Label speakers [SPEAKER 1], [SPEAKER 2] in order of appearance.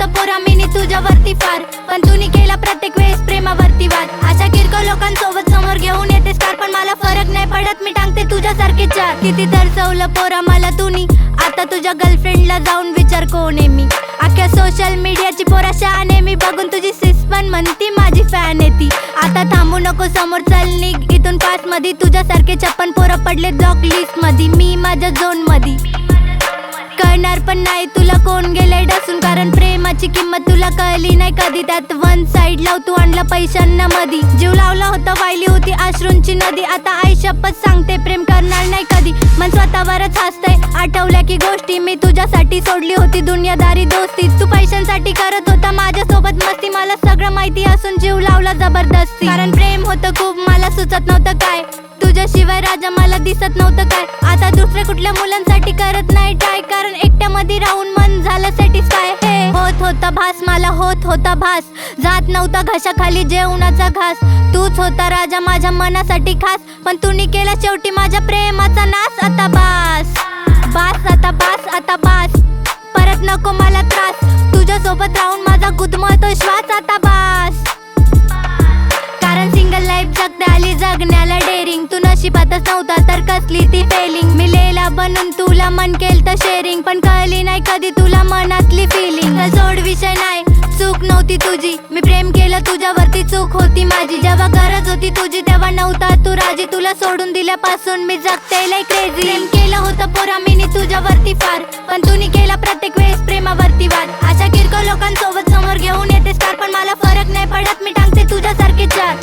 [SPEAKER 1] होतं पोरा मी तुझ्यावरती फार, पण तूने केला प्रत्येक वेळेस प्रेमावरती वाद. अशा किरकोळ लोकांसोबत समोर घेऊन येतेस कार, पण मला फरक नाही पडत, मी टांगते तुझ्यासारखे चार. किती तरसवलं पोरा मला तूनी, आता तुझ्या गर्लफ्रेंडला जाऊन विचार कोण आहे मी. अख्ख्या सोशल मीडियाची पोरा शहाणे मी, बघून तुझी सिस पण म्हणती माझी फॅन आहे ती. आता थांबू नको समोर चल निघ इथून पास मध्ये, तुझ्यासारखे 56 पोरं पडले ब्लॉक लिस्ट मध्ये. मी माझ्या झोन मध्ये कळणार पण नाही तुला कोण गेलंय डसून, कारण प्रेमाची किंमत तुला कळली नाही कधी. त्यात वन साइड लाव तू आणला पैशांना मधी, जीव लावला होता वाहिली होती अश्रूंची नदी. आता आई शपथ सांगते प्रेम करणार नाही कधी, मन स्वतःवरच हसतंय आठवल्या की गोष्टी. मी तुझ्यासाठी सोडली होती दुनियादारी दोस्ती, तू पैशांसाठी करत होता माझ्यासोबत मस्ती. मला सगळं माहिती असून जीव लावला जबरदस्ती, कारण प्रेम होतं खूप मला सुचत नव्हतं काय, तुझ्याशिवाय राजा मला दिसत नव्हतं काय. आता दुसऱ्या कुठल्या मुलांसाठी करत नाही ट्राय, कारण एकट्यामध्ये राहून मन झालं सॅटिस्फाय. हे होत होता भास मला होत होता भास, जात नव्हता घशाखाली जेवणाचा घास. तूच होता राजा माझ्या मनासाठी खास, पण तूने केला शेवटी माझ्या प्रेमाचा नाश. आता बास बास आता बास आता बास, परत नको मला त्रास, तुझ्यासोबत राहून माझा गुदमरतो श्वास. आता बास, कारण सिंगल लाईफ जगता आली जगण्याला डेअरिंग, तू नशिबातच नव्हता तर कसली ती फेलिंग. मी लेला बनून तुला मन केलं शेअरिंग, पण कळली नाही कधी तुला मनातली फिलिंग. सोड विषय नाही चूक नव्हती तुझी, मी प्रेम केलं तुझ्यावरती चूक होती माझी. जेव्हा गरज होती तुझी तेव्हा नव्हता तू राजी, तुला सोडून दिल्यापासून मी जगते लय क्रेझी. प्रेम केलं होतं पोरा मी तुझ्यावरती फार, पण तूने केला प्रत्येक वेळेस प्रेमावरती वाद. अशा किरकोळ लोकांसोबत समोर घेऊन येतेस कार, पण मला फरक नाही पडत, मी टांगते तुझ्यासारखे चार.